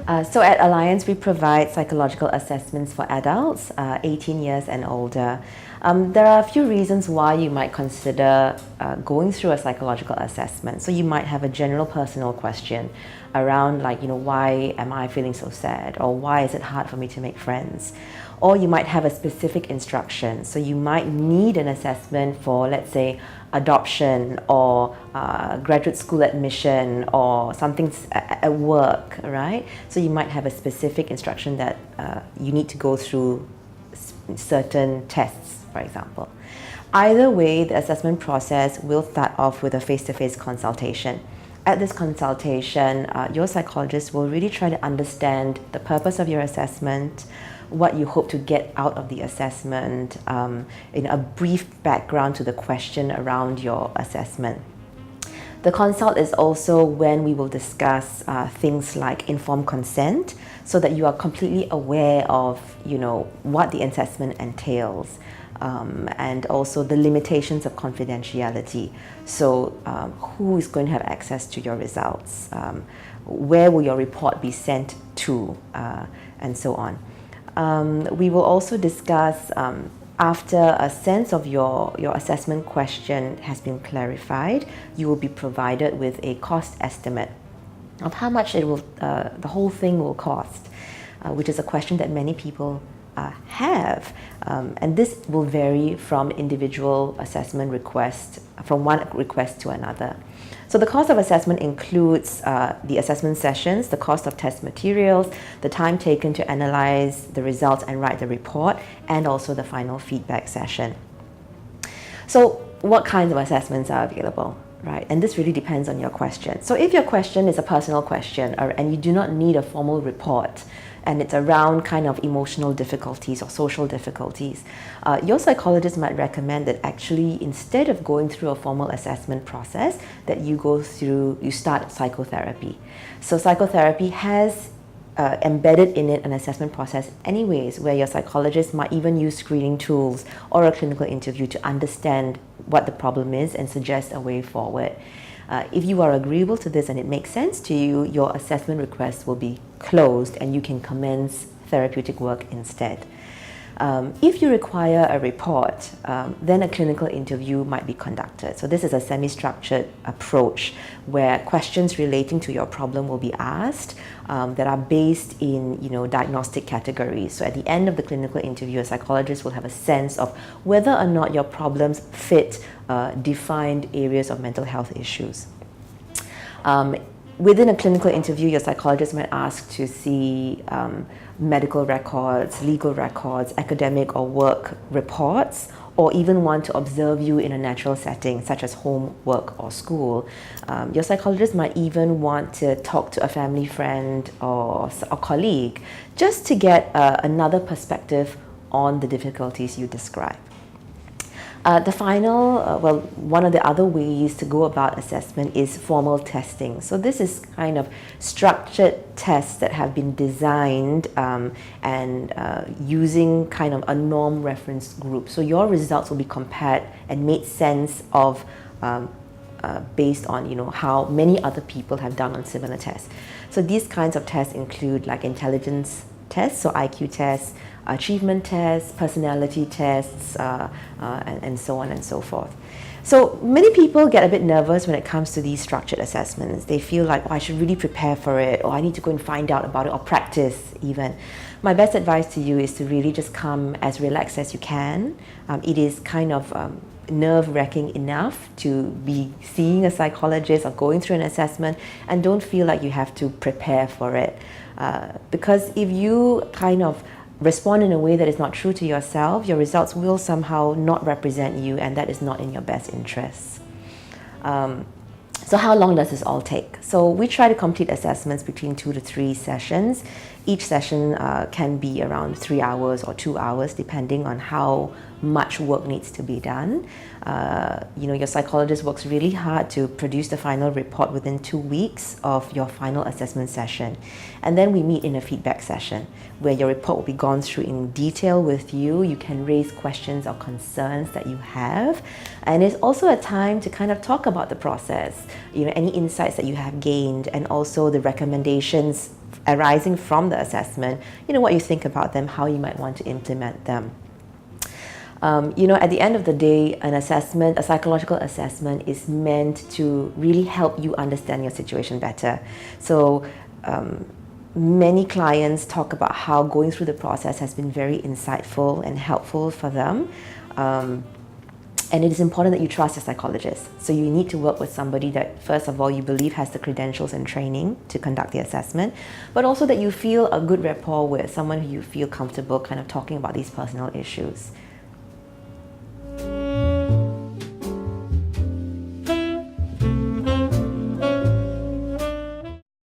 So at Alliance, we provide psychological assessments for adults, 18 years and older. There are a few reasons why you might consider going through a psychological assessment. So you might have a general personal question around why am I feeling so sad? Or why is it hard for me to make friends? Or you might have a specific instruction. So you might need an assessment for, let's say, adoption or graduate school admission or something at work, right? So you might have a specific instruction that you need to go through certain tests, for example. Either way, the assessment process will start off with a face-to-face consultation. At this consultation, your psychologist will really try to understand the purpose of your assessment, what you hope to get out of the assessment, in a brief background to the question around your assessment. The consult is also when we will discuss things like informed consent, so that you are completely aware of, what the assessment entails, and also the limitations of confidentiality. So, who is going to have access to your results? Where will your report be sent to, and so on. We will also discuss, after a sense of your assessment question has been clarified, you will be provided with a cost estimate of how much the whole thing will cost, which is a question that many people have. And this will vary from individual assessment request, from one request to another. So the cost of assessment includes the assessment sessions, the cost of test materials, the time taken to analyze the results and write the report, and also the final feedback session. So what kinds of assessments are available, right? And this really depends on your question. So if your question is a personal question and you do not need a formal report, and it's around kind of emotional difficulties or social difficulties, your psychologist might recommend that actually, instead of going through a formal assessment process, that you start psychotherapy. So psychotherapy has embedded in it an assessment process anyways, where your psychologist might even use screening tools or a clinical interview to understand what the problem is and suggest a way forward. If you are agreeable to this and it makes sense to you, your assessment request will be closed and you can commence therapeutic work instead. If you require a report, then a clinical interview might be conducted. So this is a semi-structured approach where questions relating to your problem will be asked that are based in diagnostic categories. So at the end of the clinical interview, a psychologist will have a sense of whether or not your problems fit defined areas of mental health issues. Within a clinical interview, your psychologist might ask to see medical records, legal records, academic or work reports, or even want to observe you in a natural setting, such as home, work, or school. Your psychologist might even want to talk to a family friend or colleague, just to get another perspective on the difficulties you describe. One of the other ways to go about assessment is formal testing. So this is kind of structured tests that have been designed and using kind of a norm reference group. So your results will be compared and made sense of based on how many other people have done on similar tests. So these kinds of tests include like intelligence tests, so IQ tests, achievement tests, personality tests, and so on and so forth. So many people get a bit nervous when it comes to these structured assessments. They feel like, I should really prepare for it, or I need to go and find out about it, or practice even. My best advice to you is to really just come as relaxed as you can. It is kind of nerve-wracking enough to be seeing a psychologist or going through an assessment, and don't feel like you have to prepare for it. Because if you kind of respond in a way that is not true to yourself, your results will somehow not represent you, and that is not in your best interests. So how long does this all take? So we try to complete assessments between 2 to 3 sessions. Each session can be around 3 hours or 2 hours, depending on how much work needs to be done. Your psychologist works really hard to produce the final report within 2 weeks of your final assessment session. And then we meet in a feedback session where your report will be gone through in detail with you. You can raise questions or concerns that you have. And it's also a time to kind of talk about the process, any insights that you have gained, and also the recommendations arising from the assessment, what you think about them, how you might want to implement them. At the end of the day, a psychological assessment is meant to really help you understand your situation better. So many clients talk about how going through the process has been very insightful and helpful for them. And it is important that you trust your psychologist. So you need to work with somebody that, first of all, you believe has the credentials and training to conduct the assessment, but also that you feel a good rapport with, someone who you feel comfortable kind of talking about these personal issues.